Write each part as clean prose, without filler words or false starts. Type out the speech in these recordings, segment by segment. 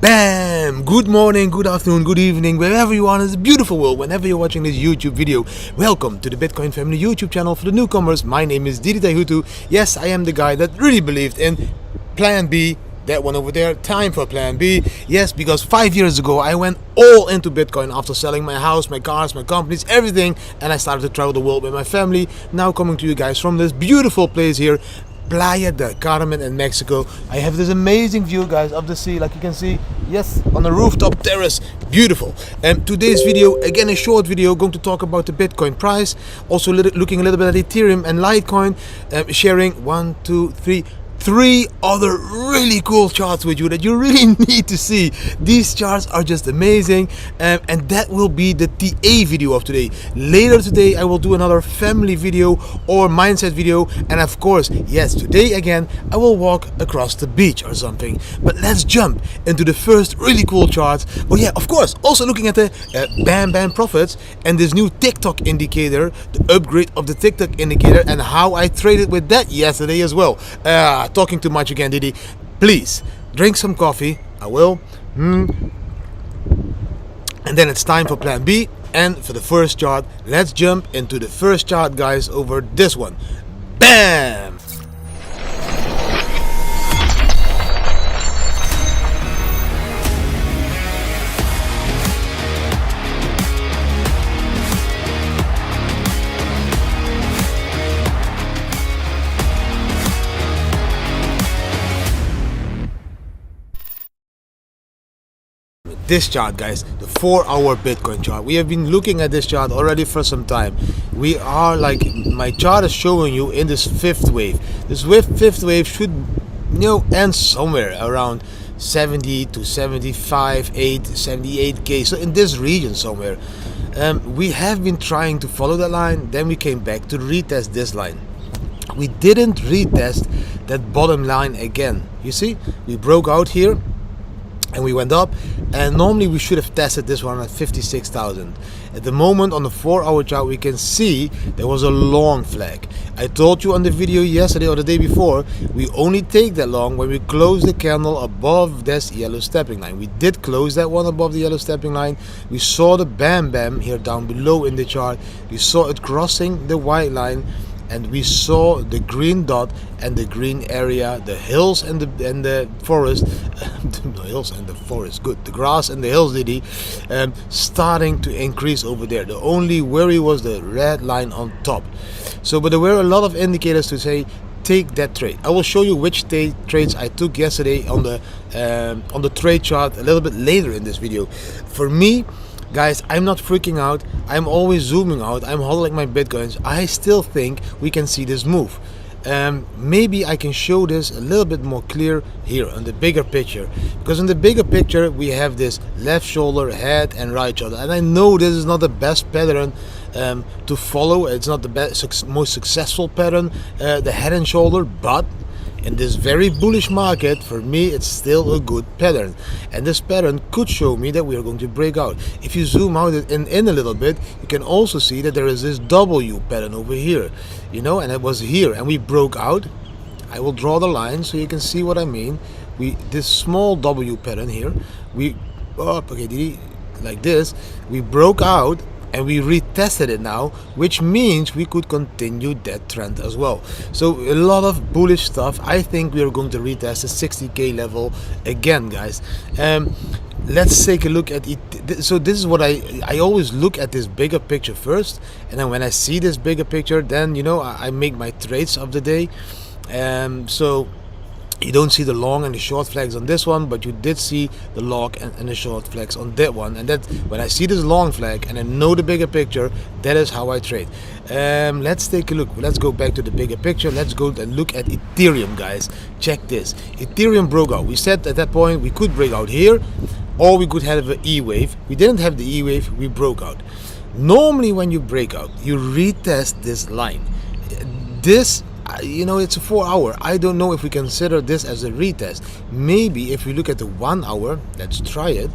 Bam! Good morning, good afternoon, good evening, wherever you are in this beautiful world, whenever you're watching this YouTube video. Welcome to the Bitcoin Family YouTube channel for the newcomers. My name is Didi Taihutu. Yes, I am the guy that really believed in Plan B. That one over there, time for Plan B. Yes, because 5 years ago I went all into Bitcoin after selling my house, my cars, my companies, everything, and I started to travel the world with my family. Now coming to you guys from this beautiful place here, Playa del Carmen in Mexico. I have this amazing view, guys, of the sea, like you can see. Yes, on the rooftop terrace, beautiful. And today's video, again a short video, going to talk about the Bitcoin price, also looking a little bit at Ethereum and Litecoin, sharing three other really cool charts with you that you really need to see. These charts are just amazing, and that will be the TA video of today. Later today I will do another family video or mindset video, and of course, yes, today again I will walk across the beach or something. But let's jump into the first really cool charts. Oh yeah, of course, also looking at the Bam profits and this new TikTok indicator, the upgrade of the TikTok indicator, and how I traded with that yesterday as well. Talking too much again, Didi. Please drink some coffee. I will. And then it's time for Plan B. And for the first chart, let's jump into the first chart, guys, over this one. Bam! This chart, guys, the 4-hour Bitcoin chart. We have been looking at this chart already for some time. We are like, my chart is showing you in this fifth wave. This fifth wave should, end somewhere around 70 to 75, 78k. So in this region somewhere. We have been trying to follow that line. Then we came back to retest this line. We didn't retest that bottom line again. You see, we broke out here and we went up, and normally we should have tested this one at 56,000. At the moment on the 4-hour chart we can see there was a long flag. I told you on the video yesterday or the day before, we only take that long when we close the candle above this yellow stepping line. We did close that one above the yellow stepping line. We saw the bam here down below in the chart. We saw it crossing the white line, and we saw the green dot and the green area, the hills and the forest, the hills and the forest, good, the grass and the hills, Didi, starting to increase over there. The only worry was the red line on top. So, but there were a lot of indicators to say, take that trade. I will show you which trades I took yesterday on the trade chart a little bit later in this video. For me, guys, I'm not freaking out. I'm always zooming out. I'm holding my Bitcoins. I still think we can see this move. Maybe I can show this a little bit more clear here on the bigger picture, because in the bigger picture we have this left shoulder, head and right shoulder, and I know this is not the best pattern to follow. It's not the most successful pattern, the head and shoulder, but in this very bullish market, for me, it's still a good pattern. And this pattern could show me that we are going to break out. If you zoom out in a little bit, you can also see that there is this W pattern over here. And it was here, and we broke out. I will draw the line so you can see what I mean. This small W pattern here, like this, we broke out, and we retested it now, which means we could continue that trend as well. So a lot of bullish stuff. I think we are going to retest the 60k level again, guys. Let's take a look at it. So this is what I always look at, this bigger picture first, and then when I see this bigger picture, then I make my trades of the day. So you don't see the long and the short flags on this one, but you did see the long and the short flags on that one. And that, when I see this long flag and I know the bigger picture, that is how I trade. Let's take a look. Let's go back to the bigger picture. Let's go and look at Ethereum, guys. Check this. Ethereum broke out. We said at that point we could break out here, or we could have an E wave. We didn't have the E wave. We broke out. Normally when you break out, you retest this line. This, it's a 4-hour. I don't know if we consider this as a retest. Maybe if we look at the 1 hour, let's try it,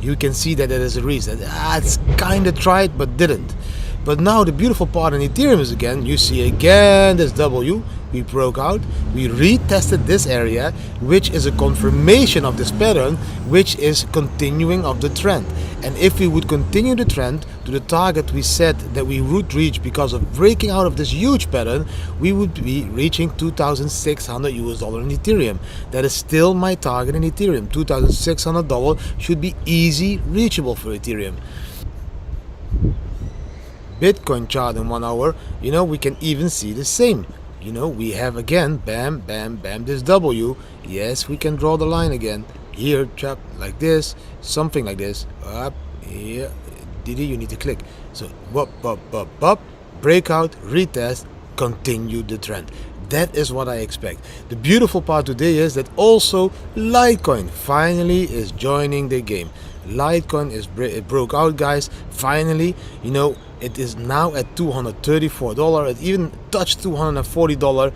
you can see that there is a reason. It's kind of tried but didn't. But now the beautiful part in Ethereum is, again, you see again this W, we broke out, we retested this area, which is a confirmation of this pattern, which is continuing of the trend. And if we would continue the trend to the target we said that we would reach because of breaking out of this huge pattern, we would be reaching $2,600 in Ethereum. That is still my target in Ethereum. $2,600 should be easy reachable for Ethereum. Bitcoin chart in 1 hour, we can even see the same. We have again, bam, bam, bam, this W. Yes, we can draw the line again. Here, chap, like this, something like this. Up, here, Didi, you need to click. So, up, breakout, retest, continue the trend. That is what I expect. The beautiful part today is that also Litecoin finally is joining the game. Litecoin it broke out, guys. Finally, it is now at $234. It even touched $240.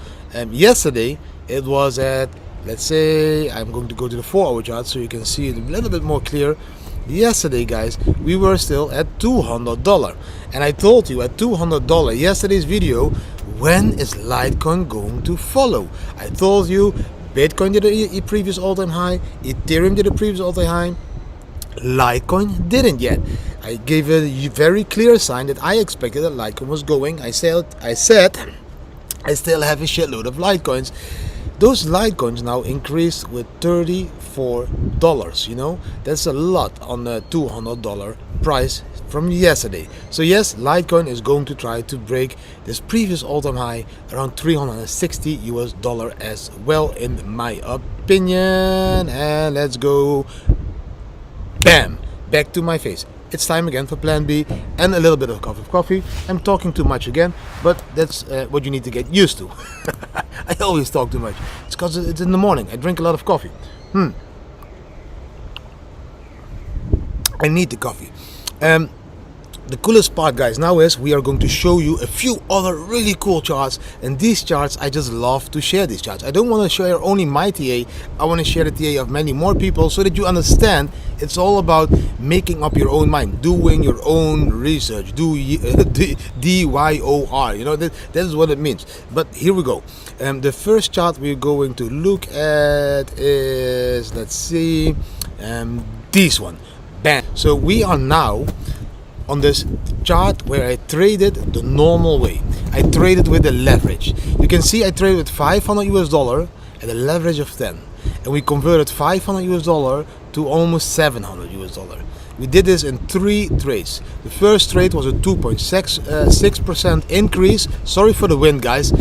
Yesterday it was at, let's say, I'm going to go to the 4-hour chart so you can see it a little bit more clear. Yesterday, guys, we were still at $200, and I told you at $200 yesterday's video, when is Litecoin going to follow? I told you Bitcoin did a previous all-time high, Ethereum did a previous all-time high, Litecoin didn't yet. I gave a very clear sign that I expected that Litecoin was going. I said I still have a shitload of Litecoins. Those Litecoins now increased with $34. That's a lot on the $200 price from yesterday. So yes, Litecoin is going to try to break this previous all-time high around $360 as well, in my opinion. And let's go. Bam! Back to my face. It's time again for plan B and a little bit of coffee. I'm talking too much again, but that's what you need to get used to. I always talk too much. It's because it's in the morning. I drink a lot of coffee. I need the coffee. The coolest part, guys, now is we are going to show you a few other really cool charts, and these charts, I just love to share these charts. I don't want to share only my TA, I want to share the TA of many more people so that you understand it's all about making up your own mind, doing your own research, DYOR, that is what it means. But here we go. The first chart we're going to look at is, let's see, this one. Bam! So we are now on this chart where I traded the normal way. I traded with the leverage. You can see I traded with $500 at a leverage of 10, and we converted $500 to almost $700. We did this in 3 trades. The first trade was a 2.6% increase. Sorry for the wind, guys.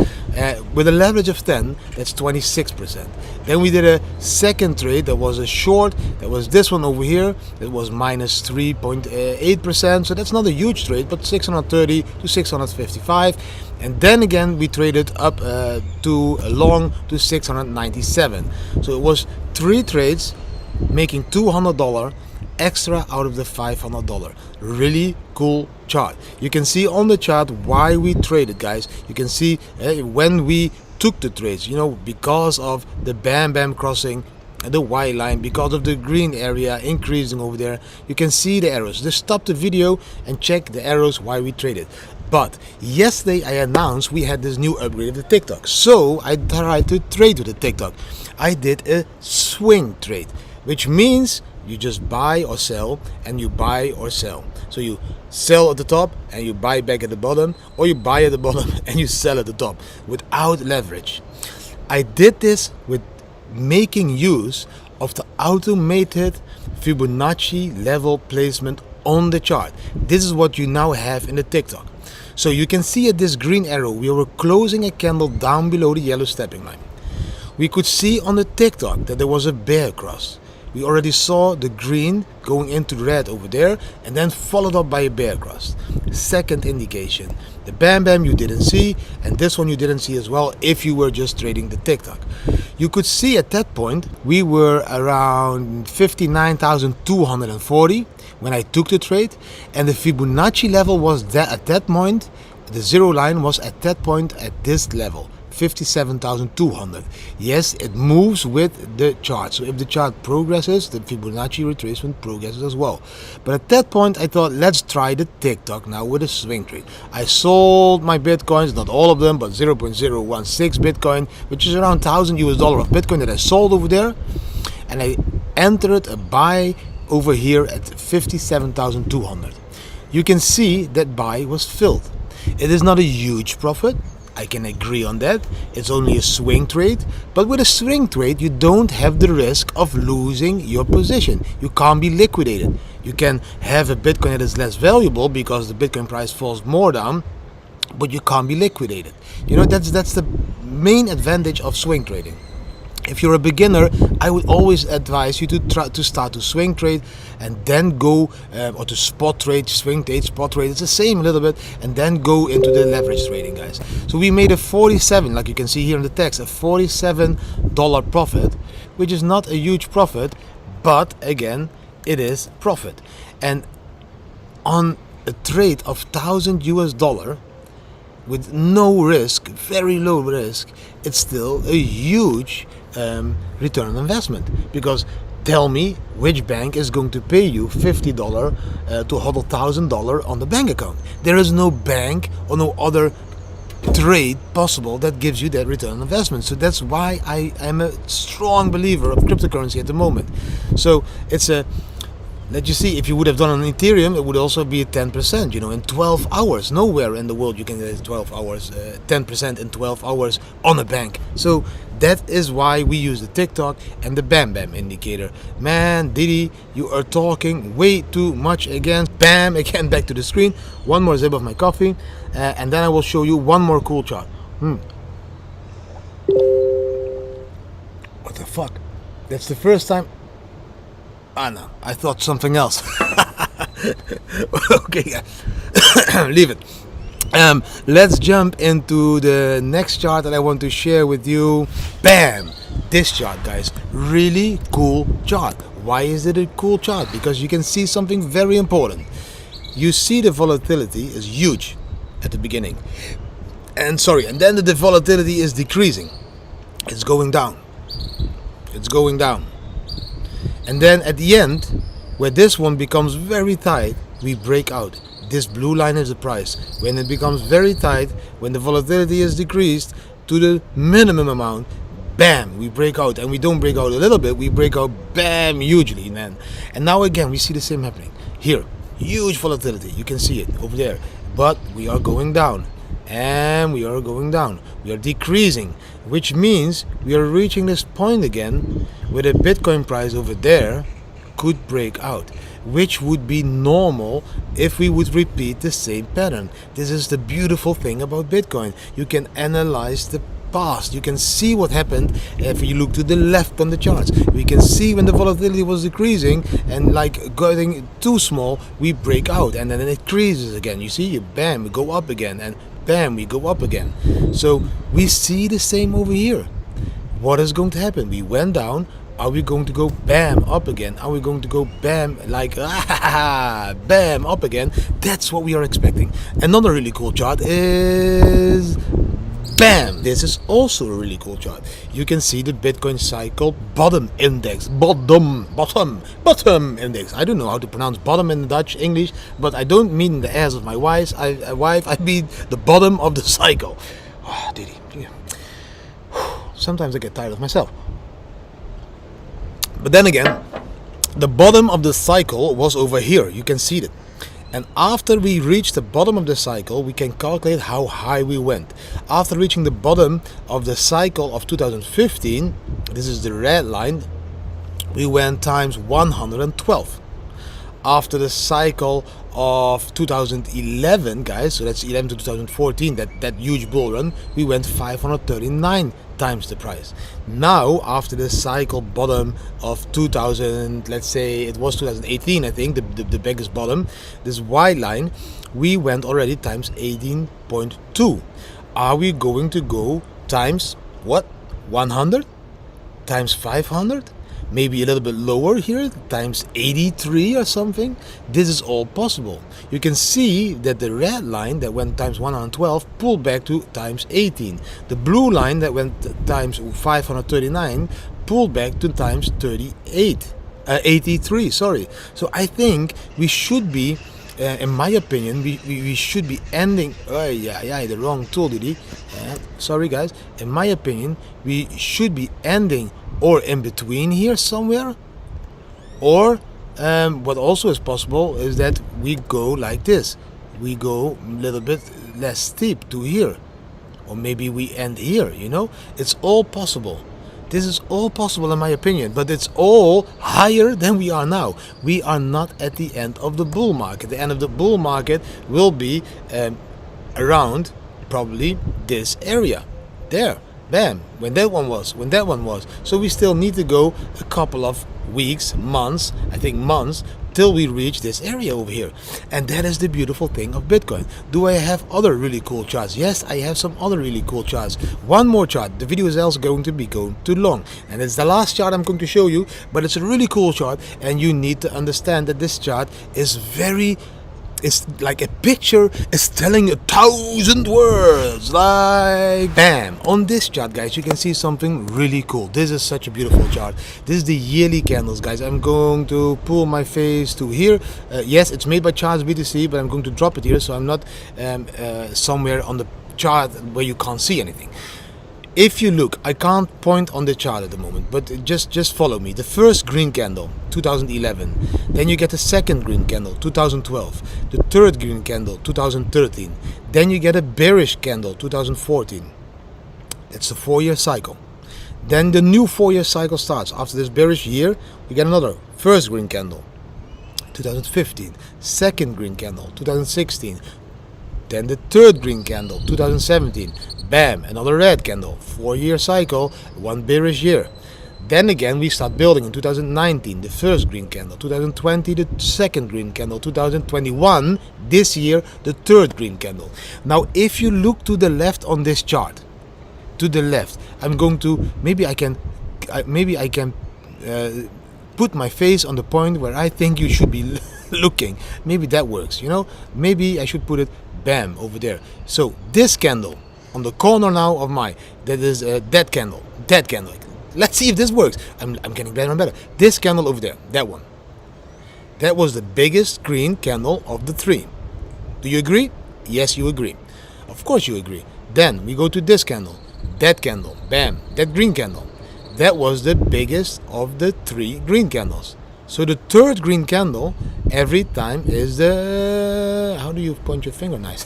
With a leverage of 10, that's 26%. Then we did a second trade that was a short. That was this one over here. It was minus 3.8%. So that's not a huge trade, but 630 to 655. And then again, we traded up to a long to 697. So it was 3 trades, making $200 extra out of the $500. Really cool chart. You can see on the chart why we traded, guys. You can see when we took the trades, because of the bam bam crossing the white line, because of the green area increasing over there. You can see the arrows. Just stop the video and check the arrows why we traded. But yesterday I announced we had this new upgrade of the TikTok, so I tried to trade with the TikTok. I did a swing trade, which means you just buy or sell, and you buy or sell. So you sell at the top and you buy back at the bottom, or you buy at the bottom and you sell at the top without leverage. I did this with making use of the automated Fibonacci level placement on the chart. This is what you now have in the TikTok. So you can see at this green arrow, we were closing a candle down below the yellow stepping line. We could see on the TikTok that there was a bear cross. We already saw the green going into red over there, and then followed up by a bear cross. Second indication. The bam bam you didn't see, and this one you didn't see as well if you were just trading the TikTok. You could see at that point we were around 59,240 when I took the trade, and the Fibonacci level was that at that point, the zero line was at that point at this level, 57,200. Yes, it moves with the chart. So if the chart progresses, the Fibonacci retracement progresses as well. But at that point, I thought, let's try the TikTok now with a swing trade. I sold my Bitcoins, not all of them, but 0.016 Bitcoin, which is around $1,000 of Bitcoin that I sold over there. And I entered a buy over here at 57,200. You can see that buy was filled. It is not a huge profit, I can agree on that. It's only a swing trade, but with a swing trade you don't have the risk of losing your position. You can't be liquidated. You can have a Bitcoin that is less valuable because the Bitcoin price falls more down, but you can't be liquidated. You know, that's the main advantage of swing trading. If you're a beginner, I would always advise you to try to start to swing trade and then go or to spot trade, swing trade, spot trade. It's the same a little bit, and then go into the leverage trading, guys. So we made a 47, like you can see here in the text, a $47 profit, which is not a huge profit, but again, it is profit. And on a trade of $1,000 with no risk, very low risk, it's still a huge return on investment. Because tell me which bank is going to pay you $50 to hodl $1,000 on the bank account. There is no bank or no other trade possible that gives you that return on investment. So that's why I am a strong believer of cryptocurrency at the moment. So it's a, let you see, if you would have done on Ethereum, it would also be a 10%, you know, in 12 hours. Nowhere in the world you can get 12 hours, 10% in 12 hours on a bank. So that is why we use the TikTok and the Bam Bam indicator. Man, Diddy, you are talking way too much again. Bam, again, back to the screen. One more sip of my coffee, and then I will show you one more cool chart. What the fuck? That's the first time. Ah, no, I thought something else. Okay, leave it. Let's jump into the next chart that I want to share with you. Bam! This chart, guys, really cool chart. Why is it a cool chart? Because you can see something very important. You see the volatility is huge at the beginning, and then the volatility is decreasing. It's going down. It's going down. And then at the end, where this one becomes very tight, we break out. This blue line is the price. When it becomes very tight, when the volatility is decreased to the minimum amount, bam, we break out. And we don't break out a little bit, we break out bam, hugely, man. And now again, we see the same happening. Here, huge volatility. You can see it over there. But we are going down. And we are going down. We are decreasing, which means we are reaching this point again where the Bitcoin price over there could break out, which would be normal if we would repeat the same pattern. This is the beautiful thing about Bitcoin. You can analyze the past. You can see what happened if you look to the left on the charts. We can see when the volatility was decreasing and like getting too small, we break out and then it increases again. You see, bam, we go up again, and bam, we go up again. So we see the same over here. What is going to happen? We went down. Are we going to go bam up again? Are we going to go bam like bam up again? That's what we are expecting. Another really cool chart is bam. This is also a really cool chart. You can see the Bitcoin cycle bottom index. Bottom index. I don't know how to pronounce bottom in Dutch, English, but I don't mean the ass of my wife. I mean the bottom of the cycle. Oh, Diddy. Sometimes I get tired of myself. But then again, the bottom of the cycle was over here. You can see it. And after we reach the bottom of the cycle, we can calculate how high we went. After reaching the bottom of the cycle of 2015, this is the red line, we went times 112. After the cycle of 2011, guys, so that's 11 to 2014, that huge bull run, we went 539 times the price. Now, after the cycle bottom of 2000, let's say it was 2018, I think, the biggest bottom, this white line, we went already times 18.2. Are we going to go times what? 100? Times 500? maybe a little bit lower here, times 83 or something. This is all possible. You can see that the red line that went times 112 pulled back to times 18. The blue line that went times 539 pulled back to times 83, sorry. So I think we should be, in my opinion, we should be ending. Oh yeah, the wrong tool, did he? Sorry guys. In my opinion, we should be ending or in between here somewhere. Or what also is possible is that we go like this. We go a little bit less steep to here, or maybe we end here. You know, it's all possible. This is all possible in my opinion, but it's all higher than we are now. We are not at the end of the bull market. The end of the bull market will be around probably this area. There, bam, when that one was. So we still need to go a couple of weeks, months, I think months, till we reach this area over here. And that is the beautiful thing of Bitcoin. Do I have other really cool charts? Yes, I have some other really cool charts. One more chart. The video is also going to be going too long, and it's the last chart I'm going to show you, but it's a really cool chart, and you need to understand that this chart is it's like a picture is telling 1,000 words, like bam. On this chart, guys, you can see something really cool. This is such a beautiful chart. This is the yearly candles, guys. I'm going to pull my face to here. Yes, it's made by Charles BTC, but I'm going to drop it here, so I'm not somewhere on the chart where you can't see anything. If you look, I can't point on the chart at the moment, but just follow me. The first green candle, 2011. Then you get the second green candle, 2012. The third green candle, 2013. Then you get a bearish candle, 2014. That's a 4-year cycle. Then the new 4-year cycle starts. After this bearish year, we get another first green candle, 2015. Second green candle, 2016. Then the third green candle, 2017. Bam, another red candle, 4-year cycle, 1 bearish year. Then again we start building in 2019, the first green candle, 2020 the second green candle, 2021 this year the third green candle. Now if you look to the left on this chart, to the left, I'm going to, maybe I can put my face on the point where I think you should be looking. Maybe that works, you know. Maybe I should put it bam over there. So this candle on the corner now of that is that candle. Let's see if this works. I'm getting better and better. This candle over there, that one, that was the biggest green candle of the 3. Do you agree? Yes, you agree. Of course you agree. Then we go to this candle, bam, that green candle. That was the biggest of the 3 green candles. So the third green candle every time is the, how do you point your finger? Nice.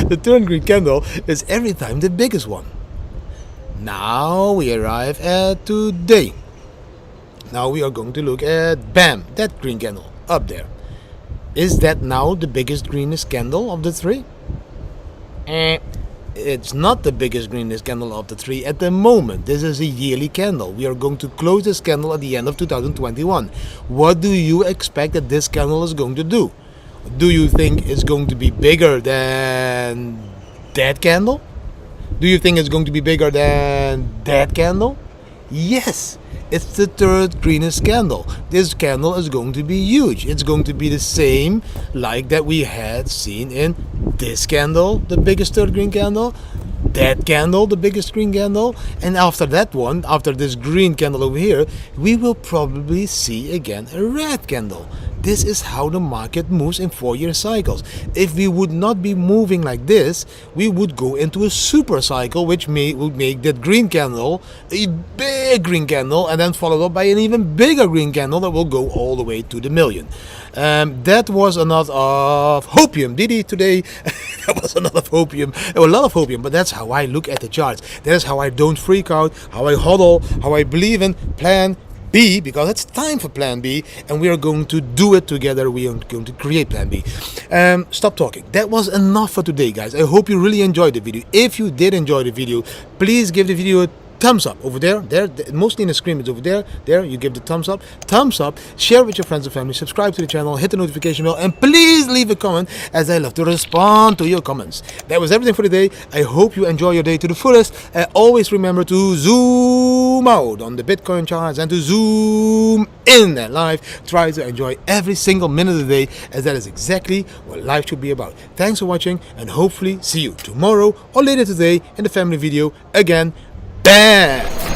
The third green candle is every time the biggest one. Now we arrive at today. Now we are going to look at, bam, that green candle up there. Is that now the biggest greenest candle of the 3? It's not the biggest greenest candle of the 3 at the moment. This is a yearly candle. We are going to close this candle at the end of 2021. What do you expect that this candle is going to do? Do you think it's going to be bigger than that candle? Do you think it's going to be bigger than that candle? Yes, it's the third greenest candle. This candle is going to be huge. It's going to be the same like that we had seen in this candle, the biggest third green candle, that candle, the biggest green candle, and after that one, after this green candle over here, we will probably see again a red candle. This is how the market moves in 4-year cycles. If we would not be moving like this, we would go into a super cycle, which would make that green candle a big green candle, and then followed up by an even bigger green candle that will go all the way to the million. That was a lot of hopium, did he, today? That was a lot of hopium. There was a lot of hopium, but that's how I look at the charts. That is how I don't freak out, how I hodl, how I believe in plan B, because it's time for plan B, and we are going to do it together. We are going to create plan B. Stop talking. That was enough for today, guys. I hope you really enjoyed the video. If you did enjoy the video, please give the video a thumbs up over there, mostly in the screen, it's over there, you give the thumbs up, share with your friends and family, subscribe to the channel, hit the notification bell, and please leave a comment, as I love to respond to your comments. That was everything for today. I hope you enjoy your day to the fullest. Always remember to zoom out on the Bitcoin charts and to zoom in at life. Try to enjoy every single minute of the day, as that is exactly what life should be about. Thanks for watching, and hopefully see you tomorrow or later today in the family video again. Bam!